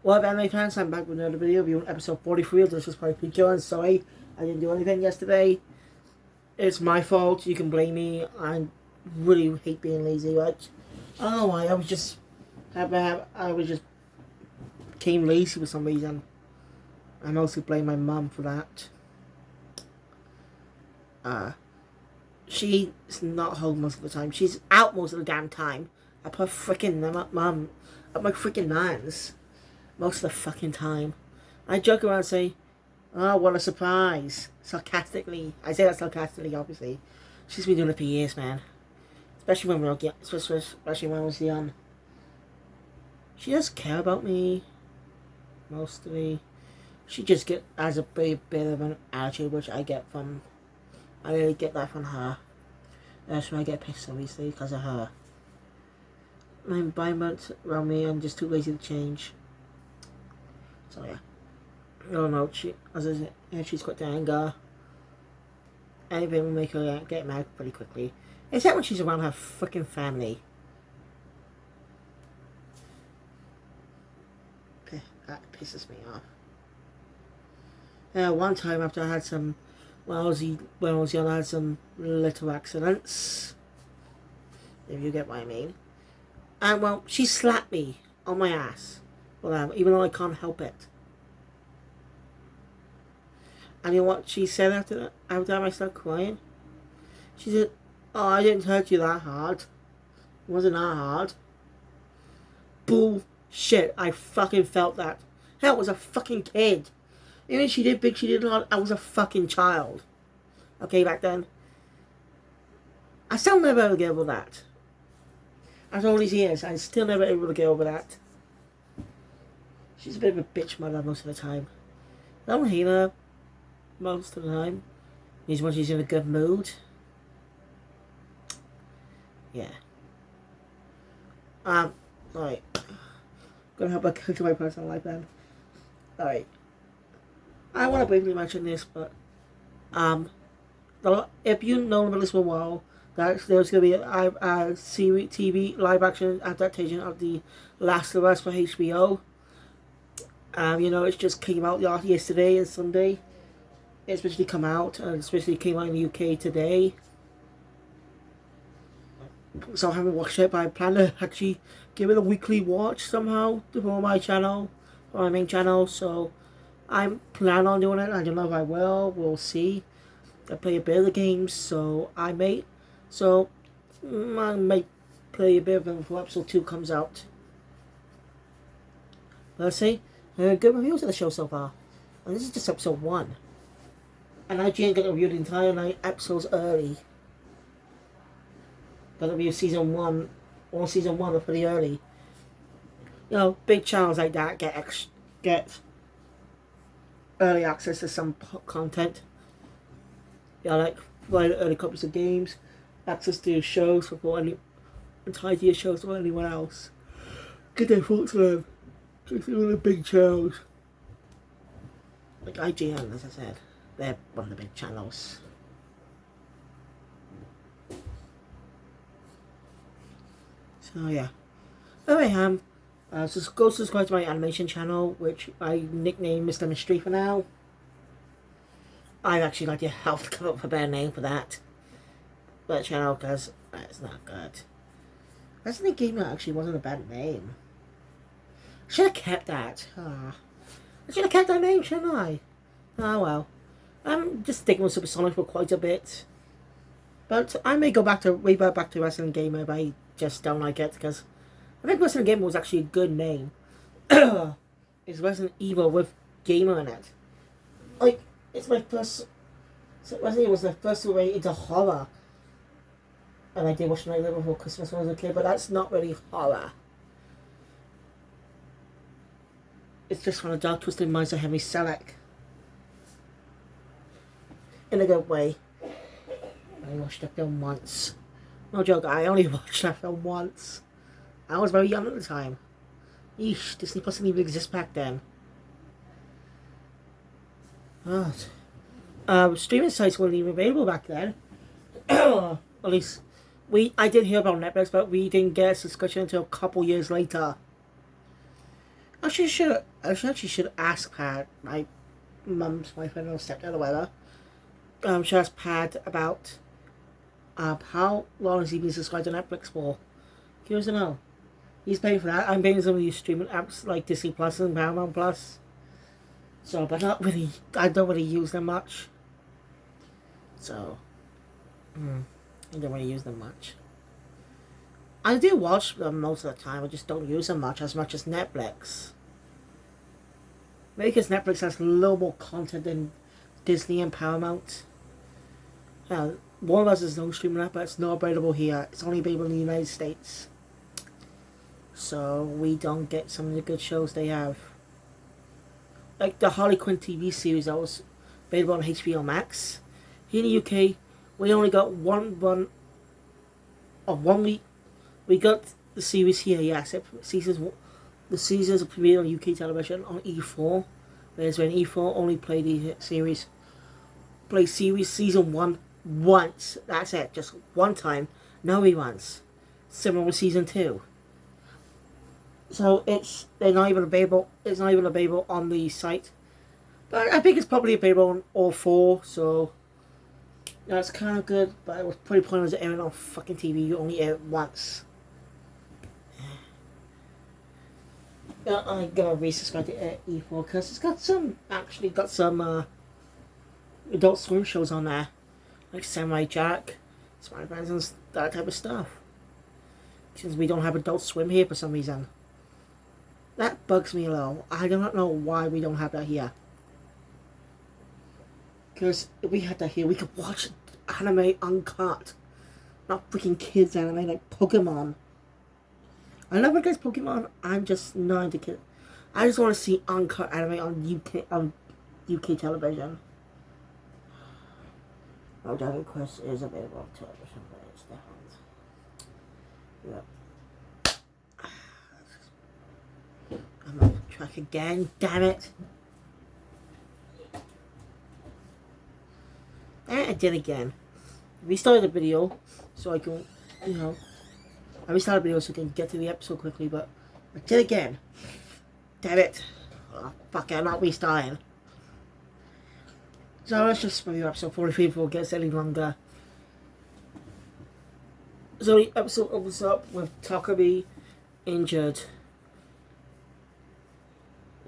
Well, anime fans, I'm back with another video reviewing episode 43 of This is by Precure. And sorry, I didn't do anything yesterday. It's my fault. You can blame me. I really hate being lazy. Right? I don't know why. I was just became lazy for some reason. I mostly blame my mum for that. She's not home most of the time. She's out most of the damn time. I put freaking mum at my freaking nan's most of the fucking time. I joke around and say, "Oh, what a surprise!" Sarcastically, I say that sarcastically. Obviously, she's been doing it for years, man. Especially when we were especially when I was young. She doesn't care about me, mostly. She just has a bit of an attitude, which I get from. I really get that from her. That's why I get pissed, obviously, because of her. My environment around me, I'm just too lazy to change. So yeah. I don't know, she's got the anger. Anything will make her get mad pretty quickly. Except when she's around her fucking family. That pisses me off. One time after I had some, when I was young, I had some little accidents. If you get what I mean. And well, she slapped me on my ass. Well, even though I can't help it. And you know what she said after that? After I started crying? She said, "Oh, I didn't hurt you that hard. It wasn't that hard." Bullshit. I fucking felt that. Hell, I was a fucking kid. Even she did big, she did a lot. I was a fucking child. Okay, back then. I still never able to get over that. After all these years, I still never able to get over that. She's a bit of a bitch mother most of the time. I don't hate her most of the time. Means when she's in a good mood. Yeah. Alright. Gonna help her go to my personal life then. Alright. I want to briefly mention this, but if you know about this for a while, that there's going to be a series, TV live action adaptation of The Last of Us for HBO. You know, it just came out yesterday and Sunday. It's supposed to come out, and especially came out in the UK today. So I haven't watched it, but I plan to actually give it a weekly watch somehow for my channel, for my main channel. So I plan on doing it. I don't know if I will. We'll see. I play a bit of the games, so I may play a bit of it before episode 2 comes out. But let's see. Good reviews of the show so far. And this is just episode 1. And I didn't get to review the entire 9 episodes early. Got to review season 1, or season 1 pretty early. You know, big channels like that get early access to some content. Yeah, like early copies of games, access to shows before any entirety of shows or anyone else. Get their thoughts on them. Just all the big channels. Like IGN, as I said, they're one of the big channels. So yeah. Anyway, so go subscribe to my animation channel, which I nicknamed Mr. Mystery for now. I'd actually like your help to come up with a better name for that channel, because it's not good. Resident Gamer actually wasn't a bad name. I should have kept that. I should have kept that name, shouldn't I? Oh well. I'm just sticking with Supersonic for quite a bit. But I may revert back to Resident Gamer if I just don't like it, because I think Resident Gamer was actually a good name. It's Resident Evil with Gamer in it. Like, it's my first. So Resident Evil was my first way into horror. And I did watch Nightmare Before Christmas when I was a kid, but that's not really horror. It's just from the dark twisted minds of Henry Selick. In a good way. I watched the film once. No joke, I only watched that film once. I was very young at the time. Eesh, Disney Plus didn't even exist back then. Streaming sites weren't even available back then. At least, I did hear about Netflix, but we didn't get a subscription until a couple years later. I actually should ask Pat, my mum's boyfriend or stepdad or whatever. Should ask Pat about how long has he been subscribed to Netflix for? Curious to know. He's paying for that. I'm paying some of these streaming apps like Disney Plus and Paramount Plus. So, but not really. I don't really use them much. So, I don't really use them much. I do watch them most of the time. I just don't use them much as Netflix. Maybe because Netflix has a little more content than Disney and Paramount. One of us is no streaming app, but it's not available here. It's only available in the United States. So we don't get some of the good shows they have. Like the Harley Quinn TV series that was available on HBO Max. Here in the UK, we only got one run of 1 week. We got the series here, yes. The seasons are premiered on UK television on E4. Whereas when E4 only played the series season 1 once. That's it, just one time. No reruns. Similar with season 2. So it's not even available on the site. But I think it's probably available on all 4, so that's kind of good. But it was pretty pointless to airing on fucking TV. You only air it once. I gotta resubscribe to E4 because it's got some Adult Swim shows on there, like Samurai Jack, Spider Man, and that type of stuff. Since we don't have Adult Swim here for some reason, that bugs me a little. I do not know why we don't have that here. Because if we had that here, we could watch anime uncut, not freaking kids anime like Pokemon. I love it guys Pokemon. I'm just not into kids. I just want to see uncut anime on UK television. Oh, Dragon Quest is available on television, but it's different. Yep. I'm off track again. Damn it! And I did again. Restarted the video so I can, I restarted the video so I can get to the episode quickly, but I did again. Damn it. Oh, fuck it, I'm not restarting. So let's just review episode 43 before it gets any longer. So the episode opens up with Takumi injured.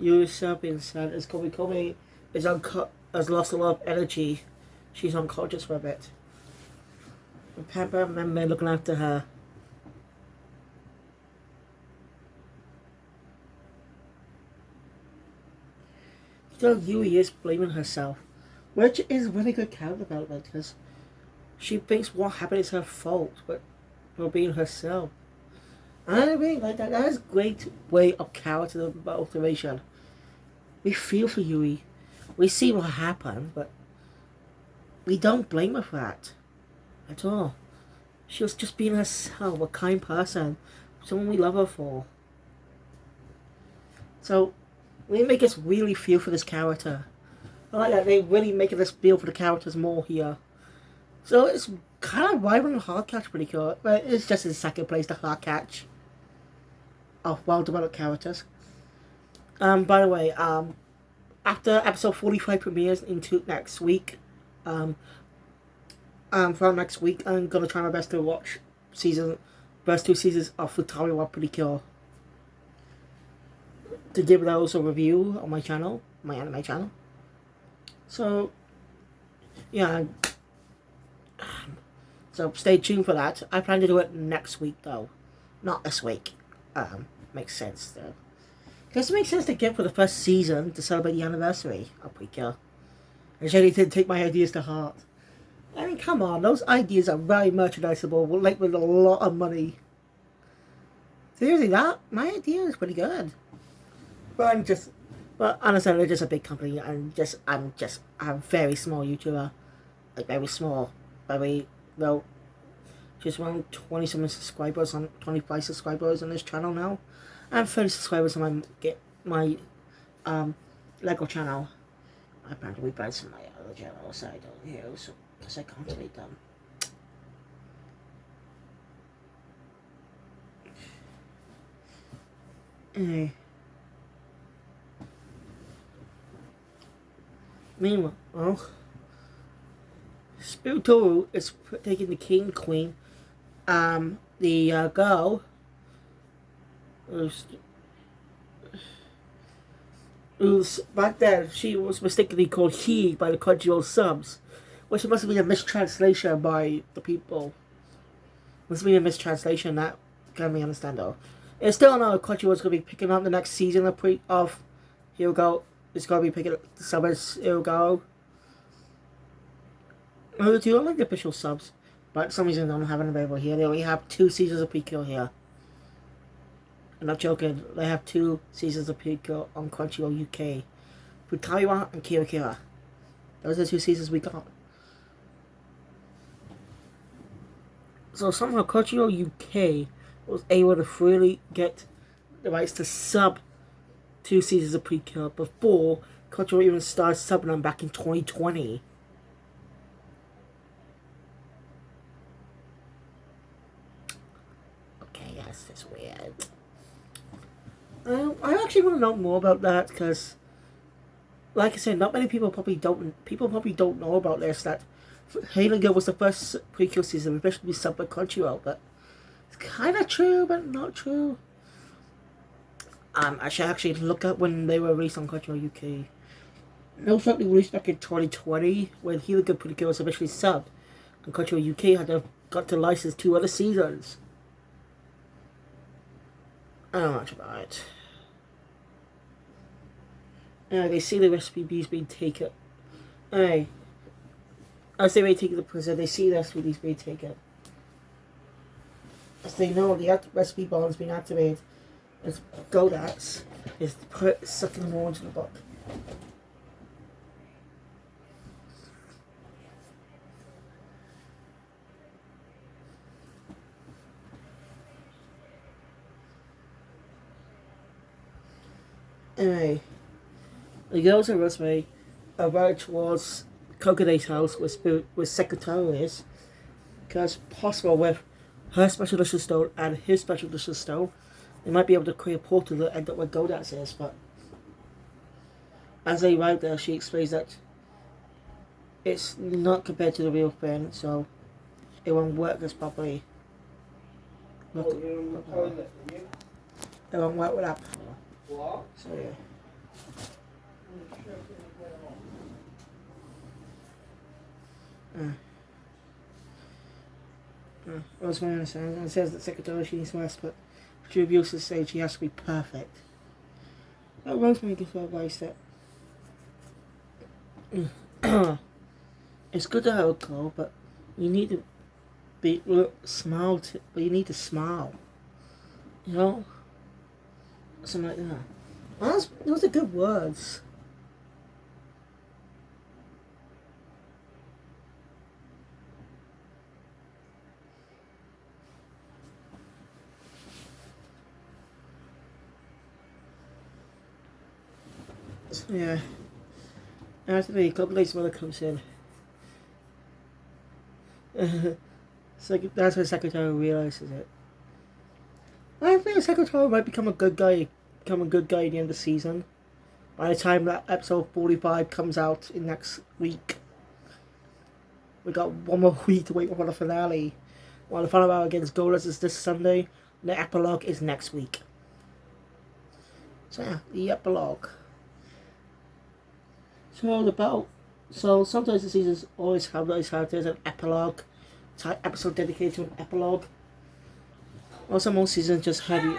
Yusa being sad as Komi has lost a lot of energy. She's unconscious for a bit. And Pepper and Membe looking after her. Still, Yui is blaming herself, which is really good character development because she thinks what happened is her fault, but for being herself. And I really like that. That is a great way of character motivation. We feel for Yui. We see what happened, but we don't blame her for that at all. She was just being herself, a kind person, someone we love her for. So, they make us really feel for this character. I like that, they really make us feel for the characters more here. So it's kind of rivaling Hard Catch pretty cool, but it's just in second place to Hard Catch of well-developed characters. By the way, after episode 45 premieres into next week, from next week, I'm gonna try my best to watch first 2 seasons of Futari wa Precure. To give those a review on my channel, my anime channel. So, yeah. So stay tuned for that. I plan to do it next week though, not this week. Makes sense though. Because it makes sense to get for the first season to celebrate the anniversary of Precure. And Jenny didn't take my ideas to heart. I mean, come on, those ideas are very merchandisable, like with a lot of money. Seriously, my idea is pretty good. But honestly, they're just a big company, and I'm a very small YouTuber, like very small, just around 20-something subscribers 25 subscribers on this channel now, and 30 subscribers on my Lego channel. I plan to rebrand some of my other channels I don't use because I can't delete them. Anyway. Meanwhile, Spiritoru is taking the king, queen, the girl who's back then she was mistakenly called he by the Crunchyroll subs, which must have been a mistranslation by the people. Must have been a mistranslation that can be understand though. It's still not Crunchyroll's gonna be picking up the next season of Here We Go. It's gonna be picking up the subs Here We Go. I do like the official subs, but for some reason they don't have it available here. They only have 2 seasons of Precure here. I'm not joking, they have 2 seasons of Precure on Crunchyroll UK. Fukaiwa and Kira Kira. Those are the 2 seasons we got. So somehow Crunchyroll UK was able to freely get the rights to sub 2 seasons of Precure before Crunchyroll even started subbing them back in 2020. Yes, it's weird. I actually want to know more about that because, like I said, not many people probably don't know about this. That Halo Girl was the first Precure season officially subbed by Crunchyroll, but it's kind of true, but not true. I should actually look at when they were released on Crunchyroll UK. They were certainly released back in 2020 when Halo Girl Precure was officially subbed, and Crunchyroll UK got to license 2 other seasons. I don't know much about it. They see the recipes being taken. As they may take the prison, they see the recipes being taken. As they know the recipe bomb is being activated, as Godax is sucking more into the book. Anyway, the girls in Rosemary are right towards Kokode's house where Secretary is, because possible with her special edition stone and his special edition stone, they might be able to create a portal that end up where Godax is, but as they arrive there, she explains that it's not compared to the real thing, so it won't work as properly. It won't work with that. So yeah. Rosemary understands and says that Secretary she needs rest, but she reveals to say she has to be perfect. Rosemary gives her advice that it's good to have a goal, but you need to but you need to smile. You know? Something like that. Those are good words. So, yeah. After the couple days, mother comes in. So that's when Secretary realizes it. I think the Secretary might become a good guy at the end of the season. By the time that episode 45 comes out in next week. We got 1 more week to wait for the finale. While the final battle against Golas is this Sunday, the epilogue is next week. So yeah, the epilogue. So sometimes the seasons always have those characters an epilogue, episode dedicated to an epilogue. Also, most seasons just have you.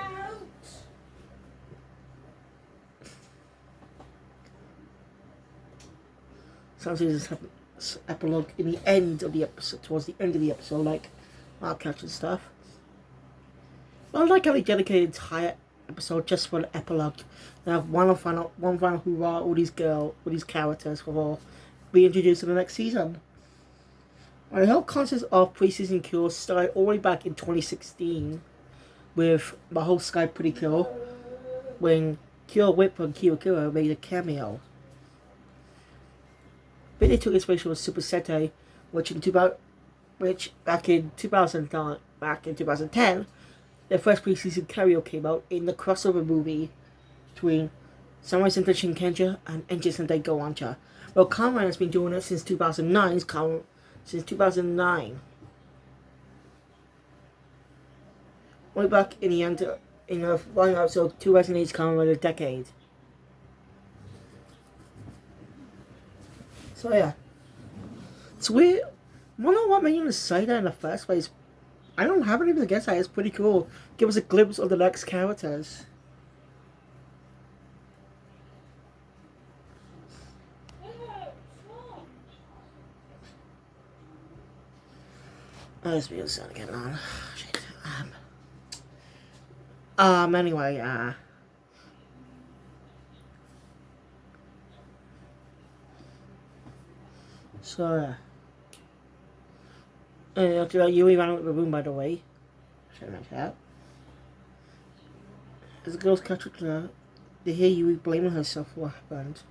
Some seasons have epilogue in the end of the episode, towards the end of the episode, like Mark Catch and stuff. But I like how they dedicate an entire episode just for an epilogue. They have one final hurrah, all these characters will be introduced in the next season. The whole concept of pre-season cures started all the way back in 2016 with the whole Sky Pretty Cure when Cure Whip from Kira made a cameo. But they took inspiration from Super Sentai, which back in 2010, their first pre-season cameo came out in the crossover movie between Samurai Sentai Shinkenger, and Enji Sentai Go Ancha. Well, Kamen has been doing it since 2009. Since 2009. Way back in the end, in the final episode, 2008's Kamen Rider Decade. So yeah. It's weird. I don't know what made you say that in the first place. I don't have anything against that. It's pretty cool. Give us a glimpse of the next characters. Oh, this video's starting to get long. Shit. Anyway, so, Yui ran out of the room, by the way. Should mention that. As the girls catch up to her, they hear Yui blaming herself for what happened.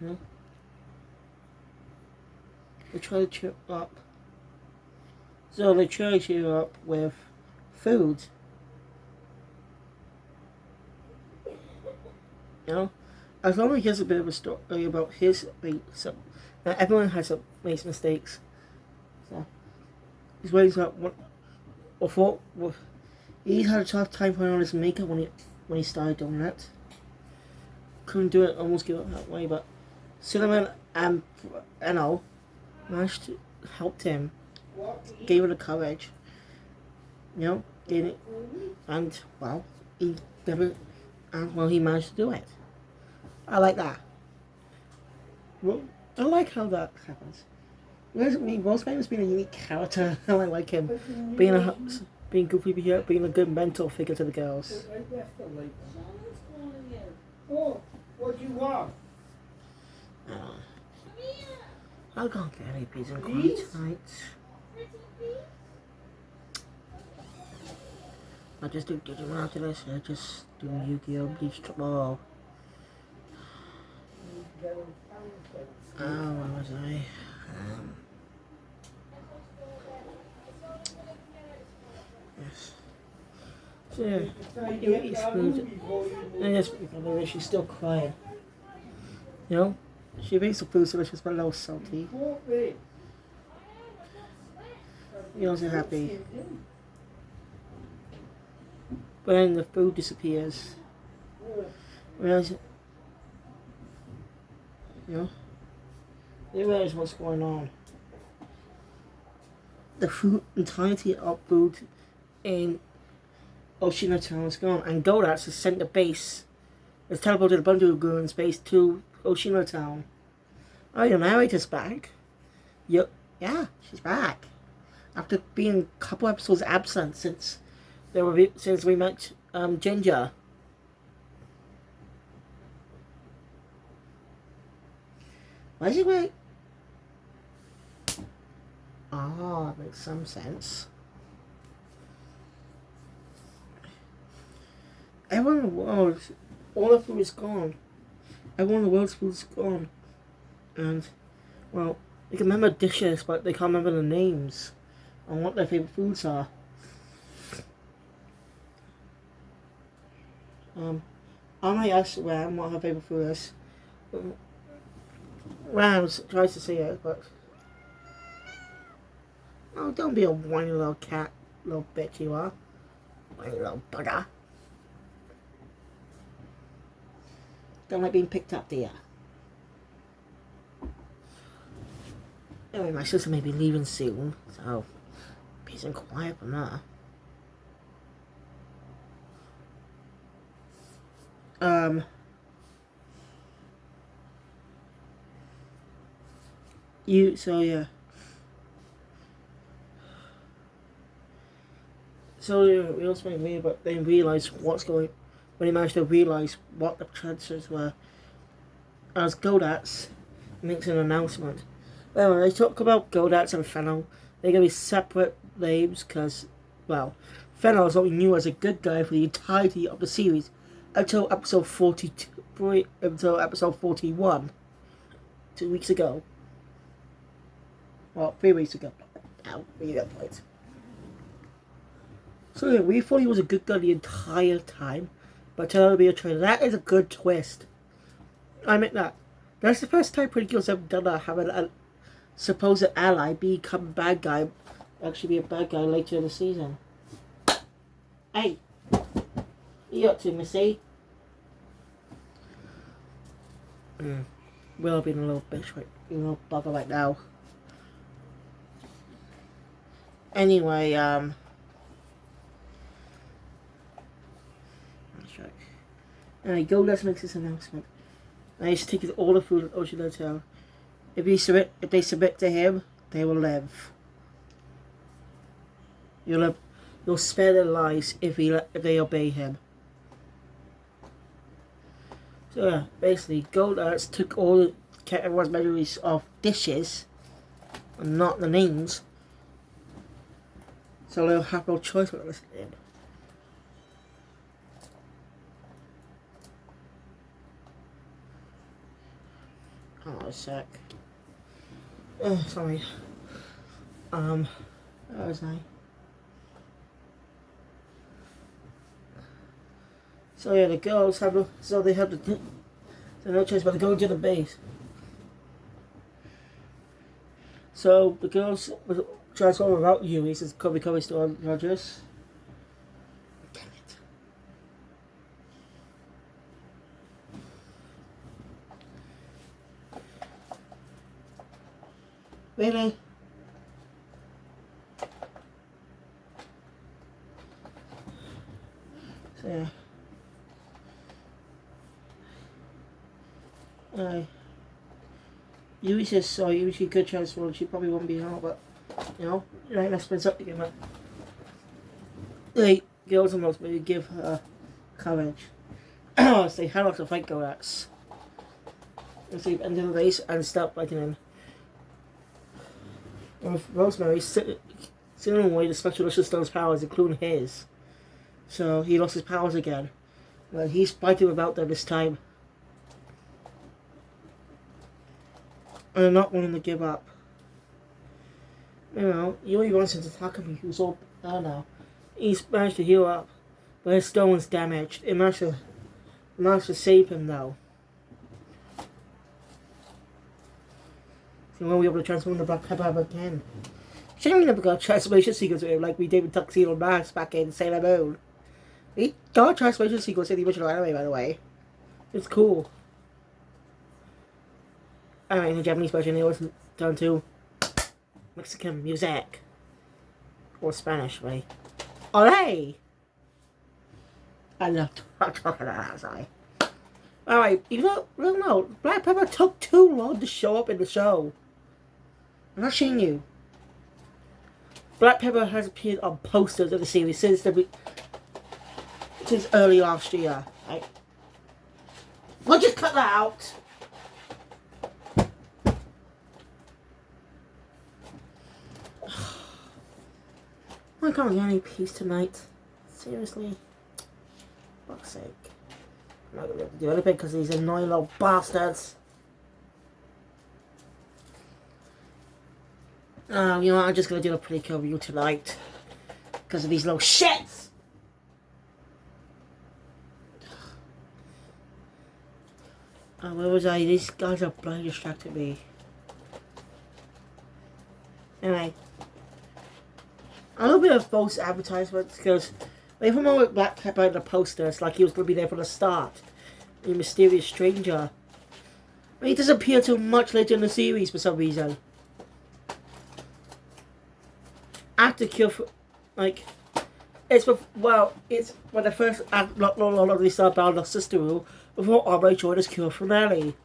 Yeah. They try to cheer up. So they try to cheer her up with food. You know? As long as he has a bit of a story about his so everyone makes mistakes. So he's waiting for what he had a tough time putting on his makeup when he started doing that. Couldn't do it, almost gave up that way, but Cinnamon and Enno managed to help him, gave him the courage, you know, gave it, and well, he managed to do it. I like that. Well, I like how that happens. Roseman's been a unique character. I like him being goofy here, being a good mentor figure to the girls. Oh, what do you want? I'll go get any peas and corn tonight. I'll just do Digimon after this. I'll just do Yu-Gi-Oh! Bleach tomorrow. Where was I? Yes. So yeah, you eat food. And yes, because she's still crying. You know? She makes the food so she's a little salty. He wasn't happy. But then the food disappears. Realize, you know? They realize what's going on. The entirety of food in Oshino Town is gone, and Godax has sent the base. Has teleported a bunch of goons base to Oshino Town. Oh, your narrator's back. Yeah, she's back. After being a couple episodes absent since we met Ginger. Why is he wearing? Ah, that makes some sense. Everyone in the world, all the food is gone. Everyone in the world's food is gone. And, well, they can remember dishes, but they can't remember the names and what their favorite foods are. I asked Ram what her favorite food is. Ram tries to say it, but oh, don't be a whiny little cat, little bitch you are. Whiny little bugger. Don't like being picked up, do ya? Anyway, my sister may be leaving soon, so peace and quiet from there. Yeah. So yeah, we also made me, but they realised what's going. When they managed to realise what the transfers were, as Godax makes an announcement. Well, when they talk about Godax and Fennel, they're going to be separate names because, well, Fennel is what we knew as a good guy for the entirety of the series until episode 42, until episode 41, 2 weeks ago. Well, 3 weeks ago. Ow, we got points. So yeah, we thought he was a good guy the entire time but tell her to be a traitor. That is a good twist. I admit that. That's the first time Precure's ever done that, having a supposed ally become a bad guy, actually be a bad guy later in the season. Hey, what you up to, Missy? Will being a little bitch, right? A little bugger right now. Anyway, that's right. Anyway, Goldust makes this announcement. And he's taking all the food at Ocean Hotel. If they submit to him, they will live. You'll spare their lives if they obey him. So yeah, basically, Goldust took everyone's memories of dishes, and not the names. So they'll have no choice but to listen to him. Oh, a sec. Sorry. Where was I? So yeah, the girls have no choice but to go to the base. So the girls transform without you. He says, "Come to Rogers." Damn it! Really? So yeah. Yui says so. Yui could transform. She probably won't be out, but you know, right, let's spend up again, man. Like, girls almost maybe give her courage. Say how to fight Gorax. Let's see, end of the race and start fighting him. With Rosemary sitting away the special Lucius Stone's powers, including his. So he lost his powers again. Well, he's fighting without them this time. And they're not willing to give up. You know, Yui wants him to talk to me, who's all there now. He's managed to heal up, but his stone's damaged. It managed to save him though. So when we able to transform the Black Pepper again. Shame we never got transformation sequence with him like we did with Tuxedo Mask back in Sailor Moon. We got a transformation sequence in the original anime, by the way. It's cool. Anyway, in the Japanese version, it wasn't done to Mexican music. Or Spanish, right? Olé! I love talking about that, Alright, you know, Black Pepper took too long to show up in the show. I'm not showing you. Black Pepper has appeared on posters of the series since early last year. Right? We'll just cut that out. I can't get any peace tonight. Seriously. For fuck's sake. I'm not going to be able to do anything because these annoying little bastards. Oh, you know what? I'm just going to do a Precure review tonight. Because of these little shits! Oh, where was I? These guys are bloody distracting me. Anyway. A little bit of false advertisements because if I'm on with Black Pepper in the poster, it's like he was going to be there from the start. A mysterious stranger. But he doesn't appear till much later in the series for some reason. After Cure, it's when the first lot they start Battle of Sister Rule before Armor joined as Cure finale.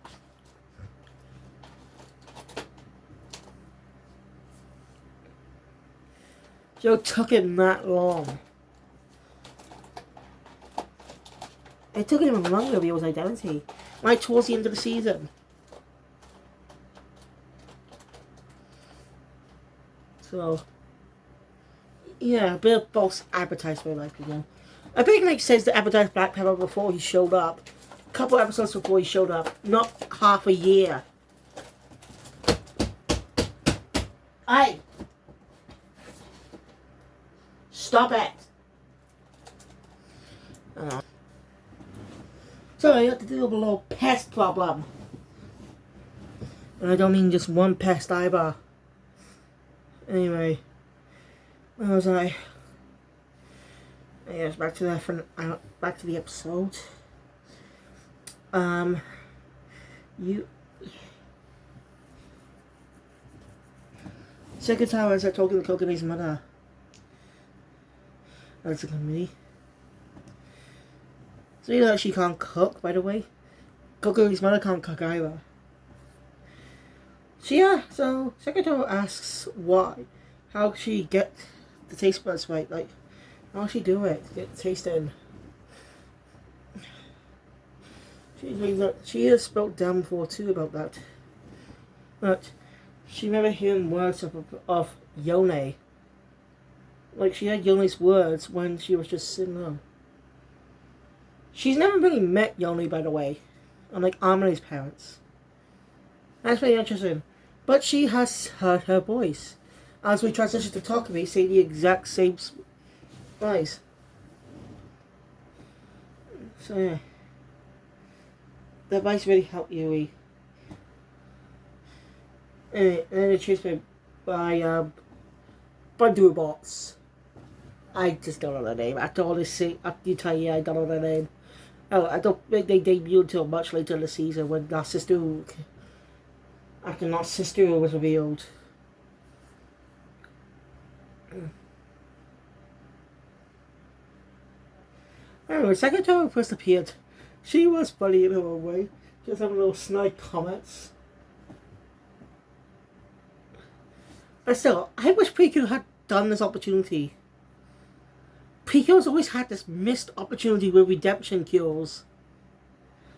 So it took him that long. It took him long to reveal his identity. Right towards the end of the season. So, yeah, a bit of false advertisement, in my opinion. I think it makes sense to advertise Black Pepper before he showed up. A couple episodes before he showed up, not half a year. Hey! Stop it! So I got to deal with a little pest problem. And I don't mean just one pest either. Anyway, where was I? Yes, back to the episode. You. Second time I was talking to Kokomi's mother. That's a committee. So you know she can't cook, by the way. Kokomi's mother can't cook either. So Secretary asks why, how she get the taste buds right, like how she do it, get the taste in. She has spoke down before too about that, but she never heard words of Yone. Like she had Yone's words when she was just sitting there. She's never really met Yone, by the way, unlike Amelie's parents. That's very interesting. But she has heard her voice. As we transition to Takumi, say the exact same voice. So yeah. That voice really helped Yui. And then it's chased by Bundu Bots. I just don't know their name. After all this, after you tell you I don't know their name. Oh, I don't think they debuted until much later in the season when Narcissistu, after Narcissistu was revealed. Anyway, second time first appeared, she was funny in her own way. Just having little snide comments. But still, I wish Precure had done this opportunity. Precure's always had this missed opportunity with redemption cures.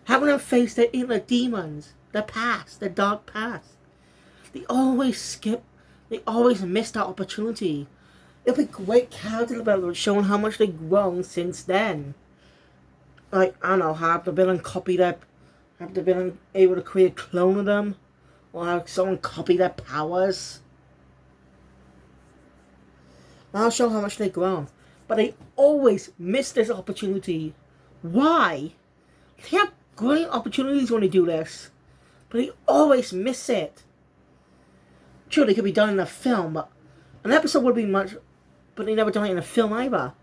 Having them face their inner demons, their past, their dark past. They always miss that opportunity. It'd be great character development showing how much they've grown since then. Like, I don't know, have the villain able to create a clone of them? Or have someone copy their powers? That'll show how much they've grown. But they always miss this opportunity. Why? They have great opportunities when they do this. But they always miss it. Sure, they could be done in a film, but an episode would be much... But they never done it in a film either.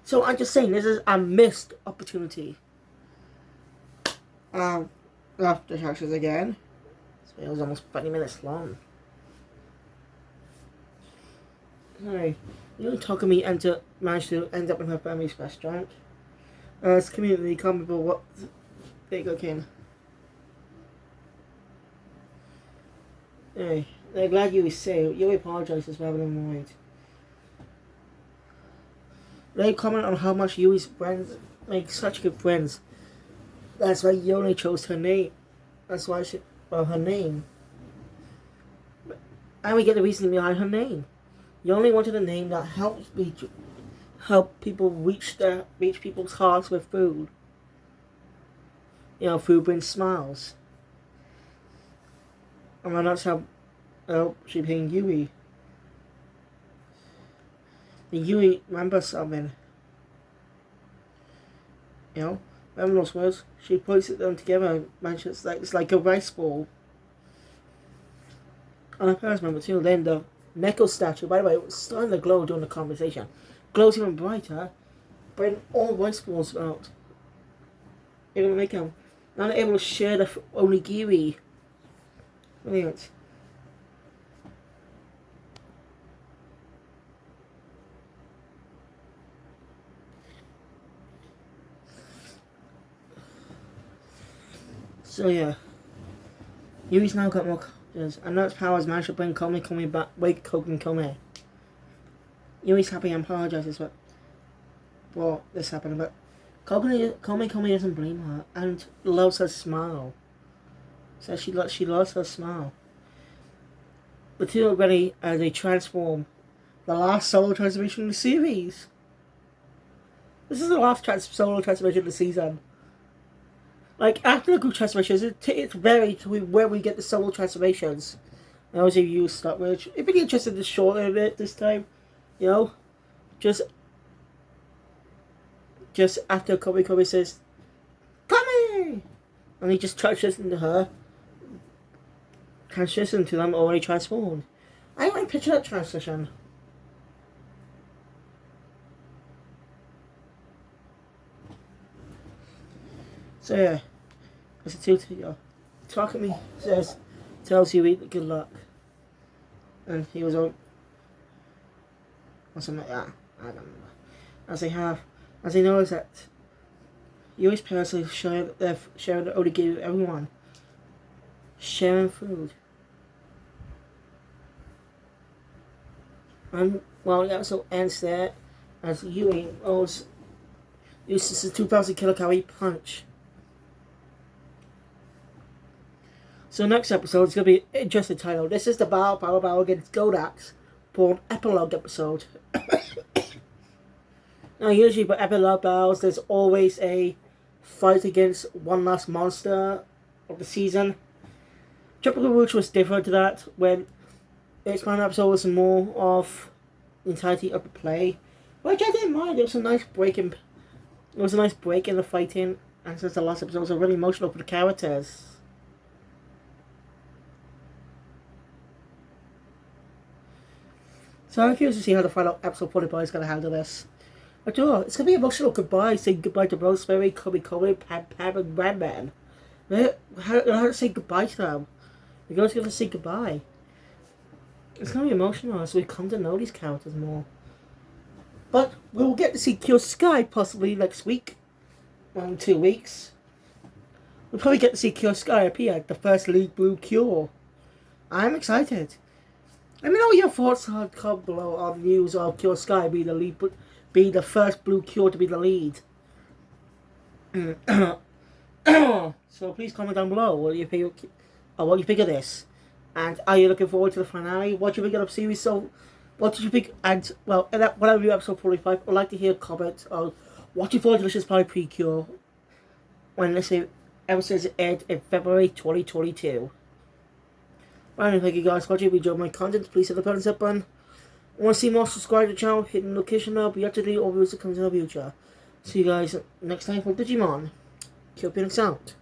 So I'm just saying, this is a missed opportunity. Left the characters again. So it was almost 20 minutes long. Sorry. You know, Takumi managed to end up in her family's restaurant. As community, can't remember what they go came. Anyway, they're glad you were safe. You apologizes rather than annoyed. They comment on how much Yui's friends make such good friends. That's why Yone chose her name. That's why her name. And we get the reason behind her name. Yone wanted a name that help people reach people's hearts with food. You know, food brings smiles. And that's how she became Yui. And Yui remembers something. You know, remember those words? She puts them together and mentions like it's like a rice ball. And I first remember too, then the Neko statue, by the way, it was starting to glow during the conversation. Glows even brighter, but all rice balls out. Able to make them. Now they're able to share the onigiri. Brilliant. So yeah, Yui's now got more confidence, and that's powers managed to bring Komi back, wake Komi. Yui's happy and apologizes for this happened, but Komi doesn't blame her and loves her smile. Says she loves her smile. The two are ready as they transform. The last solo transformation in the series. This is the last solo transformation of the season. Like, after the group transformations, it's varied to where we get the solo transformations. And obviously you start with, it'd be interesting to shorten it this time. You know? Just after Komi says, yay! And he just transitioned to her, transitioned to them already transformed. I want to picture that transition. So yeah, as a tutor, talk at me, tells you good luck. And he was on, or something like that, I don't remember. As he knows that you as parents are sharing the only give everyone, sharing food. And well, it also ends there, as Yui uses a 2,000 kilocalorie punch. So next episode is going to be an interesting title. This is the Bao against Godax for an epilogue episode. Now usually for epilogue battles there's always a fight against one last monster of the season. Tropical Rouge was different to that, when its final episode was more of the entirety of the play. Which I didn't mind. It was a nice break in the fighting, and since the last episode was really emotional for the characters. So I'm curious to see how the final episode 45 is going to handle this. After all, it's going to be emotional goodbye, saying goodbye to Rosemary, Kobe, Pam, and Ram. How to say goodbye to them? The girl's going to say goodbye. It's going to be emotional as we come to know these characters more. But we'll get to see Cure Sky possibly next week. 2 weeks. We'll probably get to see Cure Sky appear, the first lead blue Cure. I'm excited. Let me know what your thoughts are. Comment below on the news of Cure Sky being the first blue Cure to be the lead. So please comment down below what you think of this, and are you looking forward to the finale? What do you think of the series? So, what did you think? And well, in that, when I review episode 45, I'd like to hear comments on what you thought of Delicious Pie Precure when this episode aired in February 2022. Alright, thank you guys for watching. If you enjoyed my content, please hit the button. Want to see more? Subscribe to the channel, hit the notification bell, be up to date all videos that comes in the future. See you guys next time for Digimon. Keep it out.